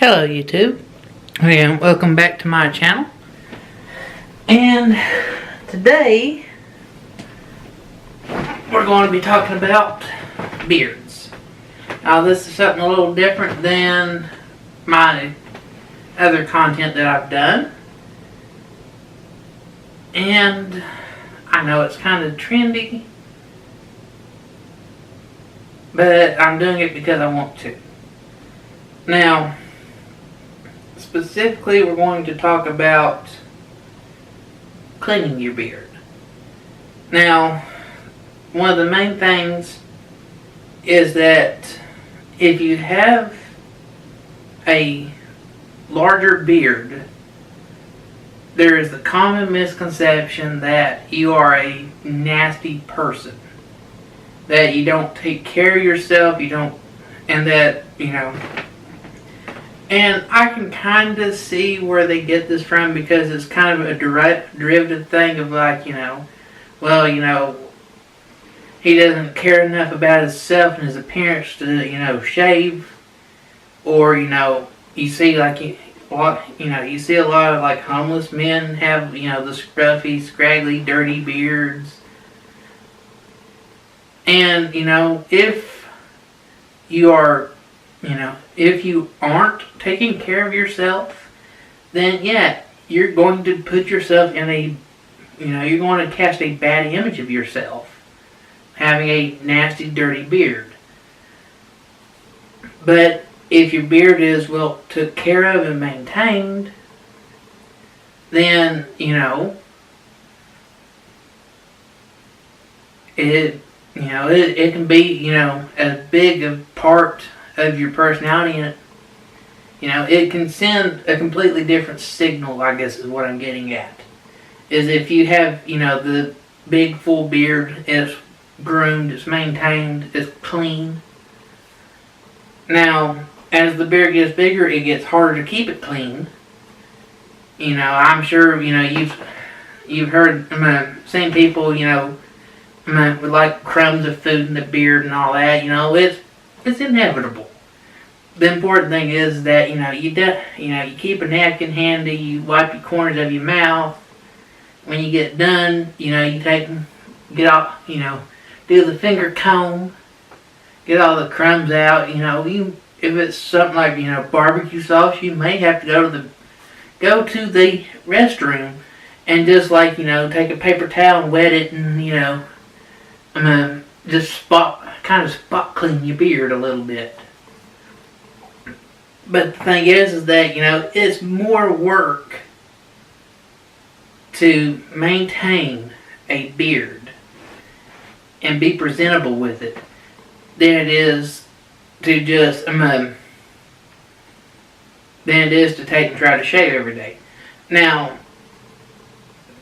Hello YouTube, and welcome back to my channel. And today we're going to be talking about beards. Now this is something a little different than my other content that I've done. And I know it's kind of trendy, but I'm doing it because I want to. Now, specifically, we're going to talk about cleaning your beard. Now, one of the main things is that if you have a larger beard, there is the common misconception that you are a nasty person, that you don't take care of yourself, and that, and I can kind of see where they get this from, because it's kind of a derivative thing of like, he doesn't care enough about himself and his appearance to, shave. Or, you see like, you see a lot of like homeless men have, the scruffy, scraggly, dirty beards. And, if you are, if you aren't taking care of yourself, then yeah, you're going to put yourself in a, you're going to cast a bad image of yourself, having a nasty, dirty beard. But if your beard is well took care of and maintained, then, it can be, as big a part of your personality, and it can send a completely different signal, I guess is what I'm getting at. Is if you have, the big full beard, it's groomed, it's maintained, it's clean. Now, as the beard gets bigger, it gets harder to keep it clean. I'm sure, you've heard, seen people, with like crumbs of food in the beard and all that, it's inevitable. The important thing is that, you keep a napkin handy, you wipe your corners of your mouth. When you get done, you get off, do the finger comb, get all the crumbs out. If it's something like, barbecue sauce, you may have to go to the restroom and just like, take a paper towel and wet it and, just spot clean your beard a little bit. But the thing is that, it's more work to maintain a beard and be presentable with it than it is to just, than it is to take and try to shave every day. Now,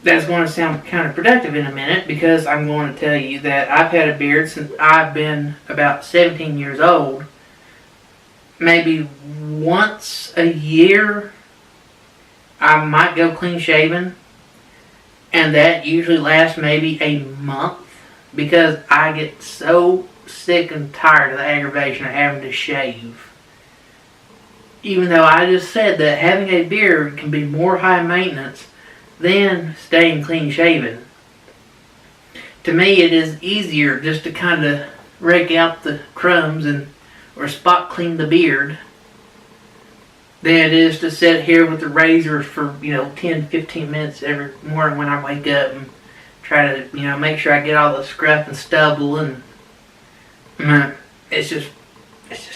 that's going to sound counterproductive in a minute, because I'm going to tell you that I've had a beard since I've been about 17 years old. Maybe once a year I might go clean shaven, and that usually lasts maybe a month, because I get so sick and tired of the aggravation of having to shave. Even though I just said that having a beard can be more high maintenance than staying clean shaven. To me, it is easier just to kind of rake out the crumbs or spot clean the beard than it is to sit here with the razor for 10-15 minutes every morning when I wake up and try to make sure I get all the scruff and stubble, and it's just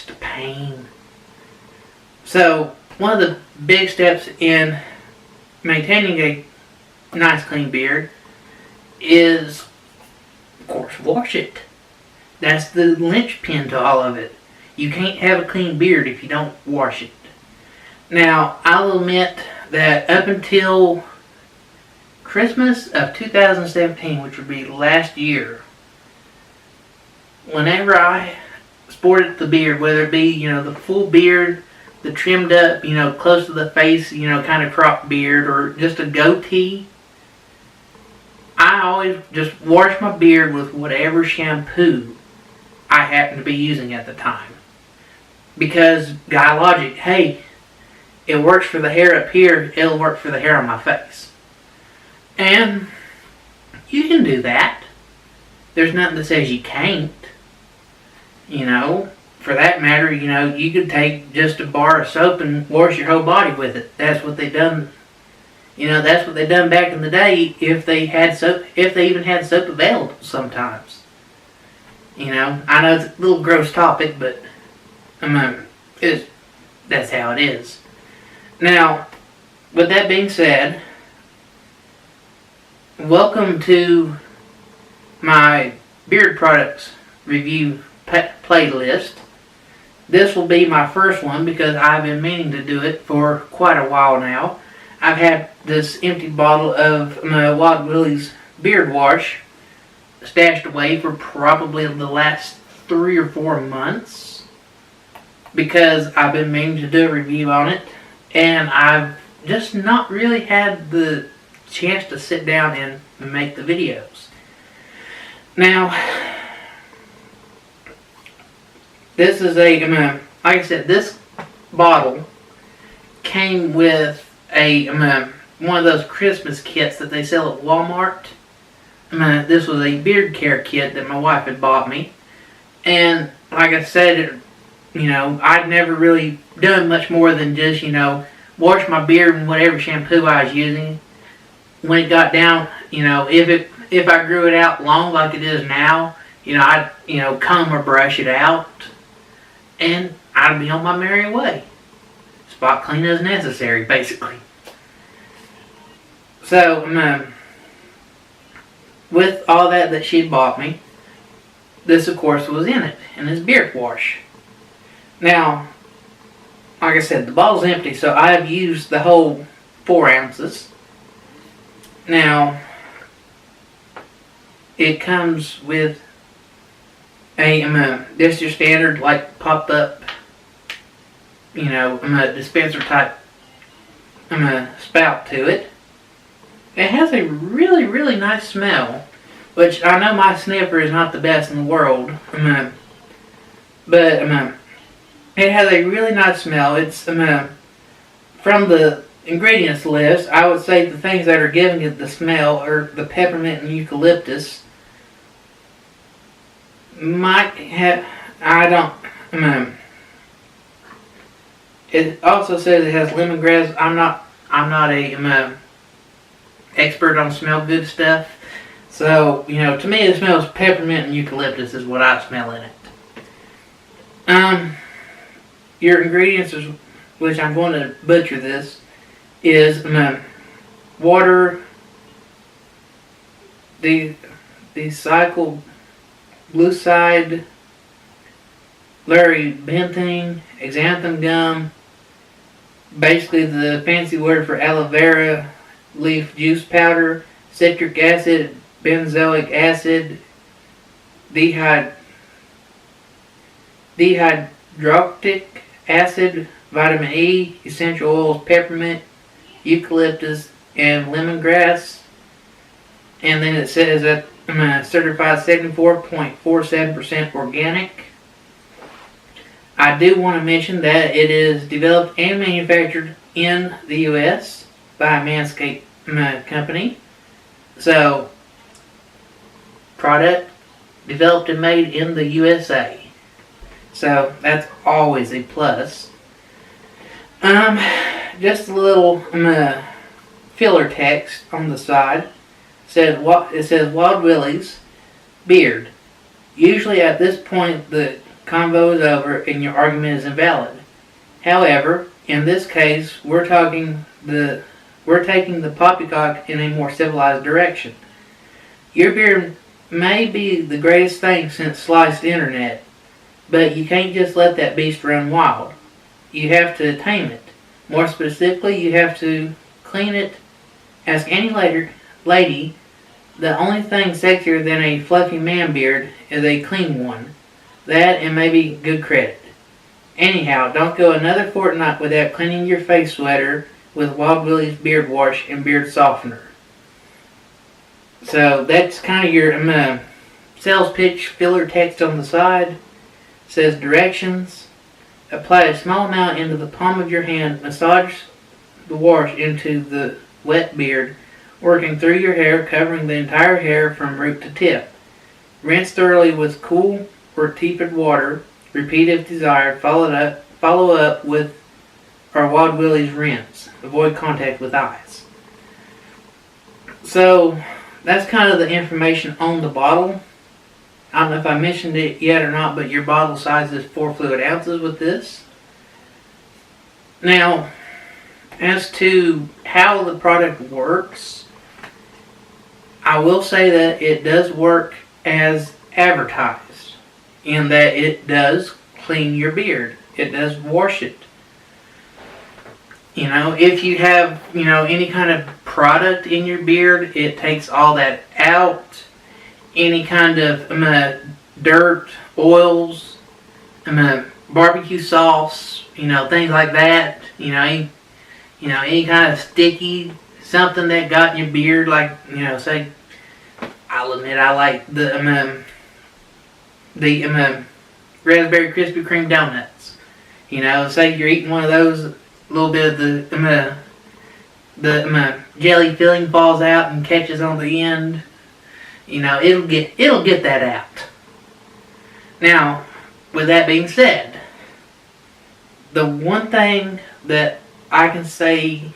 a pain. So one of the big steps in maintaining a nice clean beard is, of course, wash it. That's the linchpin to all of it. You can't have a clean beard if you don't wash it. Now, I'll admit that up until Christmas of 2017, which would be last year, whenever I sported the beard, whether it be, the full beard, the trimmed up, close to the face, kind of cropped beard, or just a goatee, I always just wash my beard with whatever shampoo I happen to be using at the time. Because guy logic, hey, it works for the hair up here, it'll work for the hair on my face. And you can do that. There's nothing that says you can't. You know, for that matter, you know, you could take just a bar of soap and wash your whole body with it. That's what they done. You know, that's what they done back in the day if they had soap, if they even had soap available sometimes. You know, I know it's a little gross topic, but that's how it is. Now, with that being said, welcome to my beard products review playlist. This will be my first one because I've been meaning to do it for quite a while now. I've had this empty bottle of my Wild Willies beard wash stashed away for probably the last 3 or 4 months because I've been meaning to do a review on it, and I've just not really had the chance to sit down and make the videos. Now, this is like I said, this bottle came with one of those Christmas kits that they sell at Walmart. This was a beard care kit that my wife had bought me, and like I said, you know, I'd never really done much more than just, you know, wash my beard in whatever shampoo I was using. When it got down, you know, if I grew it out long like it is now, you know, I'd, you know, comb or brush it out, and I'd be on my merry way. Spot clean as necessary, basically. So, with all that she bought me, this of course was in it, in this beard wash. Now, like I said, the bottle's empty, so I've used the whole 4 ounces. Now, it comes with a just your standard like pop up, you know, dispenser type spout to it. It has a really, really nice smell, which I know my sniffer is not the best in the world, but it has a really nice smell. It's from the ingredients list, I would say the things that are giving it the smell are the peppermint and eucalyptus. Might have, I don't, it also says it has lemongrass. I'm not a expert on smell good stuff, so you know, to me it smells peppermint and eucalyptus is what I smell in it. Your ingredients, is, which I'm going to butcher this, is water, the cycle glucide, larybentene, xanthan gum, basically the fancy word for aloe vera leaf juice powder, citric acid, benzoic acid, dihydrotic acid, vitamin E, essential oils, peppermint, eucalyptus, and lemongrass. And then it says that certified 74.47% organic. I do want to mention that it is developed and manufactured in the U.S. by a Manscaped company. So, product developed and made in the USA. So, that's always a plus. Just a little filler text on the side. It says Wild Willies beard. Usually at this point the convo is over and your argument is invalid. However, in this case we're taking the poppycock in a more civilized direction. Your beard may be the greatest thing since sliced internet, but you can't just let that beast run wild. You have to tame it. More specifically, you have to clean it. Ask any lady, the only thing sexier than a fluffy man beard is a clean one. That and maybe good credit. Anyhow, don't go another fortnight without cleaning your face sweater with Wild Willies beard wash and beard softener. So that's kind of your sales pitch filler text on the side. It says directions. Apply a small amount into the palm of your hand. Massage the wash into the wet beard, working through your hair, covering the entire hair from root to tip. Rinse thoroughly with cool or tepid water. Repeat if desired. Follow up with our Wild Willies rinse. Avoid contact with eyes. So that's kind of the information on the bottle. I don't know if I mentioned it yet or not, but your bottle size is 4 fluid ounces with this. Now, as to how the product works, I will say that it does work as advertised, in that it does clean your beard. It does wash it. If you have, any kind of product in your beard, it takes all that out. Any kind of dirt, oils, barbecue sauce, things like that. Any kind of sticky, something that got in your beard, like, say, I'll admit I like the Raspberry Krispy Kreme donuts. Say you're eating one of those, a little bit of the jelly filling falls out and catches on the end. It'll get that out. Now, with that being said, the one thing that I can say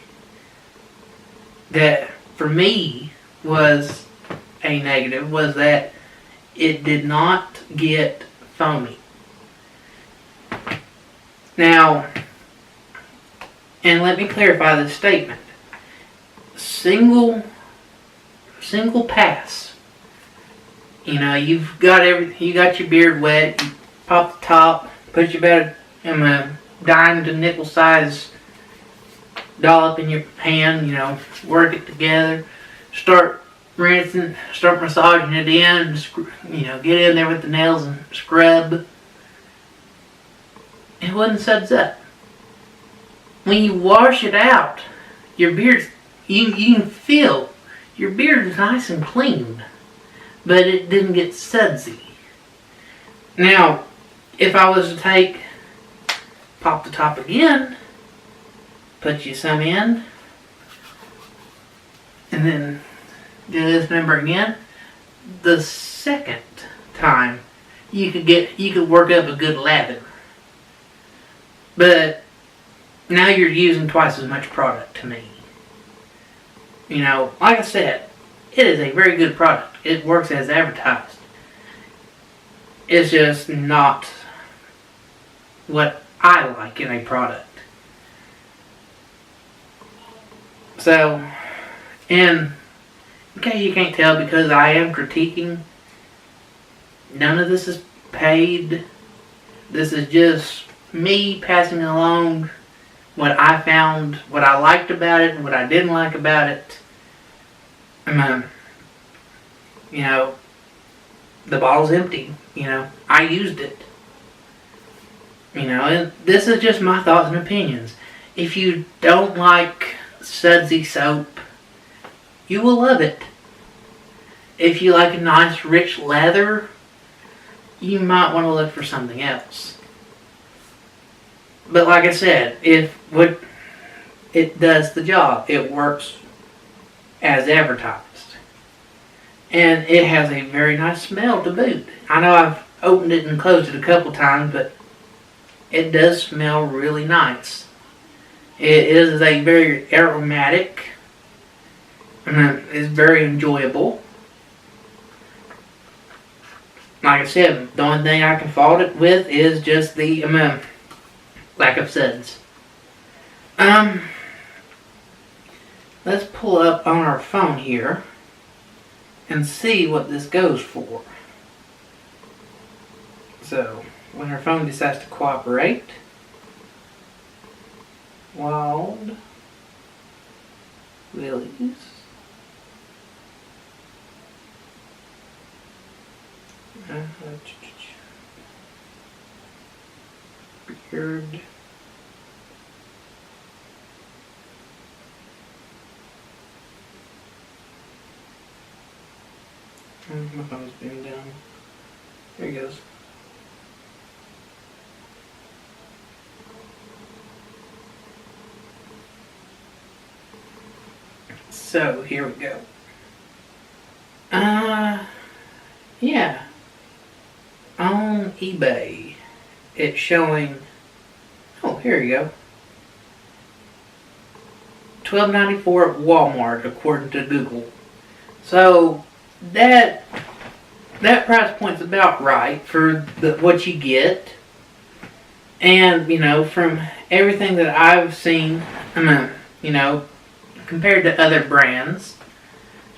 that for me was a negative was that it did not get foamy. Now, and let me clarify this statement. Single pass. You've got you got your beard wet, you pop the top, put about a dime to nickel size dollop in your hand, work it together, start rinsing, start massaging it in, get in there with the nails and scrub. It wouldn't suds up. When you wash it out, your beard, you can feel your beard is nice and clean, but it didn't get sudsy. Now, if I was to pop the top again, put you some in, and then do this member again, the second time you could work up a good lather. But now you're using twice as much product to me. Like I said, it is a very good product. It works as advertised. It's just not what I like in a product. So, and in case you can't tell, because I am critiquing, none of this is paid. This is just me passing along what I found, what I liked about it, and what I didn't like about it. The bottle's empty. I used it. And this is just my thoughts and opinions. If you don't like sudsy soap, you will love it. If you like a nice rich lather, you might want to look for something else. But like I said, it does the job. It works as advertised. And it has a very nice smell to boot. I know I've opened it and closed it a couple times, but it does smell really nice. It is a very aromatic, and it's very enjoyable. Like I said, the only thing I can fault it with is just the lack of suds. Let's pull up on our phone here and see what this goes for. So, when our phone decides to cooperate, Wild Willies. Beard. My phone's being down. There he goes. So here we go. Yeah. On eBay, it's showing. Oh, here you go. $12.94 at Walmart, according to Google. So that price point's about right for what you get. And from everything that I've seen, compared to other brands,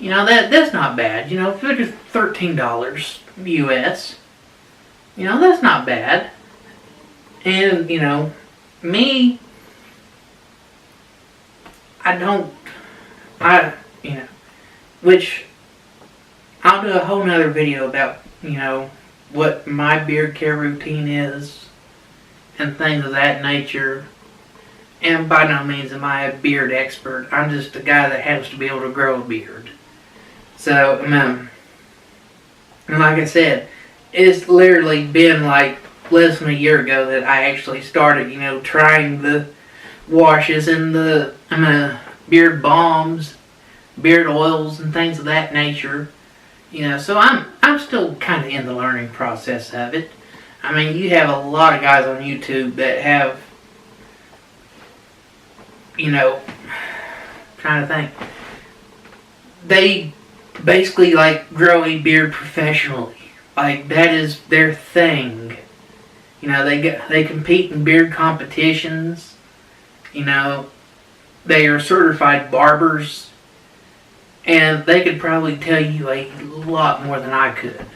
that's not bad. If it's $13 US, that's not bad. And me, which I'll do a whole nother video about, what my beard care routine is and things of that nature. And by no means am I a beard expert. I'm just a guy that happens to be able to grow a beard. So, and like I said, it's literally been like less than a year ago that I actually started, trying the washes and the beard balms, beard oils, and things of that nature. So I'm still kind of in the learning process of it. I mean, you have a lot of guys on YouTube that have, trying to think, they basically like grow a beard professionally. Like, that is their thing. They compete in beard competitions. They are certified barbers. And they could probably tell you a lot more than I could.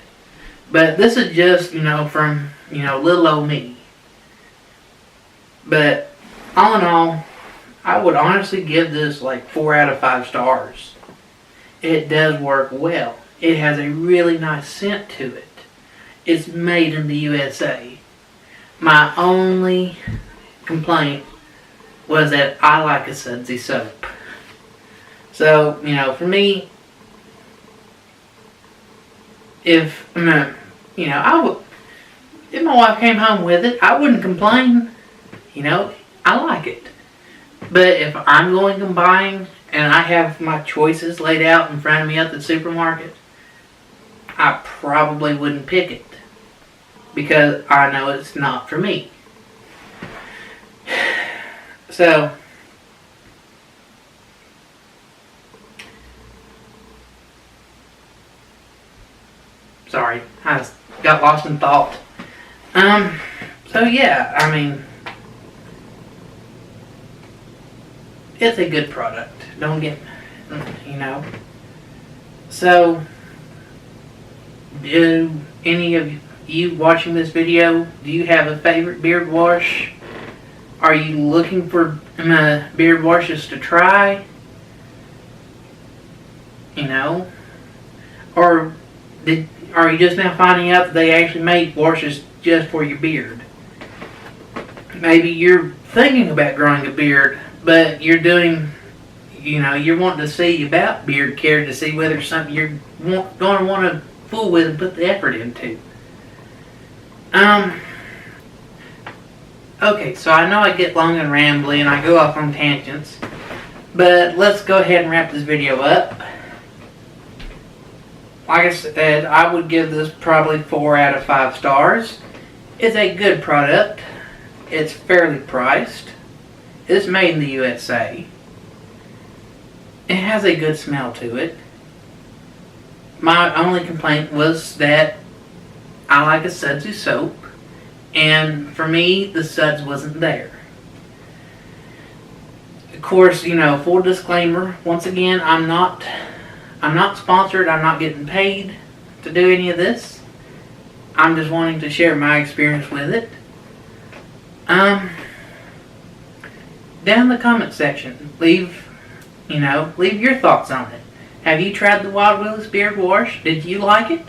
But this is just, from, little old me. But all in all, I would honestly give this like 4 out of 5 stars. It does work well. It has a really nice scent to it. It's made in the USA. My only complaint was that I like a sudsy soap. So, for me, if my wife came home with it, I wouldn't complain. I like it. But if I'm going and buying and I have my choices laid out in front of me at the supermarket, I probably wouldn't pick it. Because I know it's not for me. So, sorry, I got lost in thought. So yeah, I mean, it's a good product. Don't get, So, do any of you watching this video, do you have a favorite beard wash? Are you looking for beard washes to try? Or are you just now finding out that they actually make washes just for your beard? Maybe you're thinking about growing a beard, but you're doing, you're wanting to see about beard care to see whether it's something you're going to want to fool with and put the effort into. Okay, so I know I get long and rambly and I go off on tangents, but let's go ahead and wrap this video up. Like I said, I would give this probably 4 out of 5 stars. It's a good product. It's fairly priced. It's made in the USA. It has a good smell to it. My only complaint was that I like a sudsy soap, and for me, the suds wasn't there. Of course, full disclaimer, once again, I'm not sponsored, I'm not getting paid to do any of this. I'm just wanting to share my experience with it. Down in the comment section, leave your thoughts on it. Have you tried the Wild Willis beard wash? Did you like it?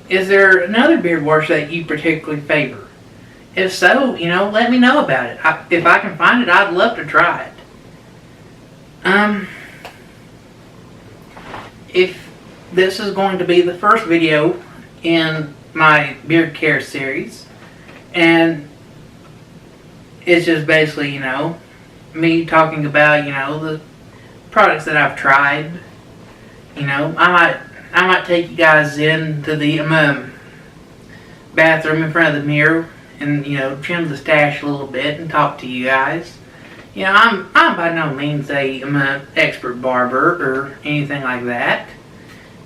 Is there another beard wash that you particularly favor? If so, let me know about it. If I can find it, I'd love to try it. If this is going to be the first video in my beard care series, and it's just basically, me talking about, products that I've tried. You know, I might take you guys into the bathroom in front of the mirror and, you know, trim the stash a little bit and talk to you guys. You know, I'm by no means I'm an expert barber or anything like that.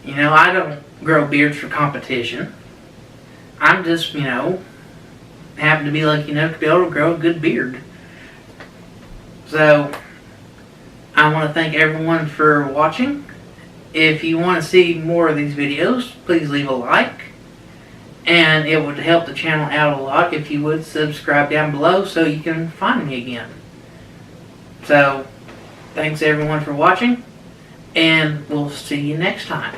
You know, I don't grow beards for competition. I'm just, you know, happen to be lucky enough to be able to grow a good beard. So, I want to thank everyone for watching. If you want to see more of these videos, please leave a like. And it would help the channel out a lot if you would subscribe down below so you can find me again. So, thanks everyone for watching, and we'll see you next time.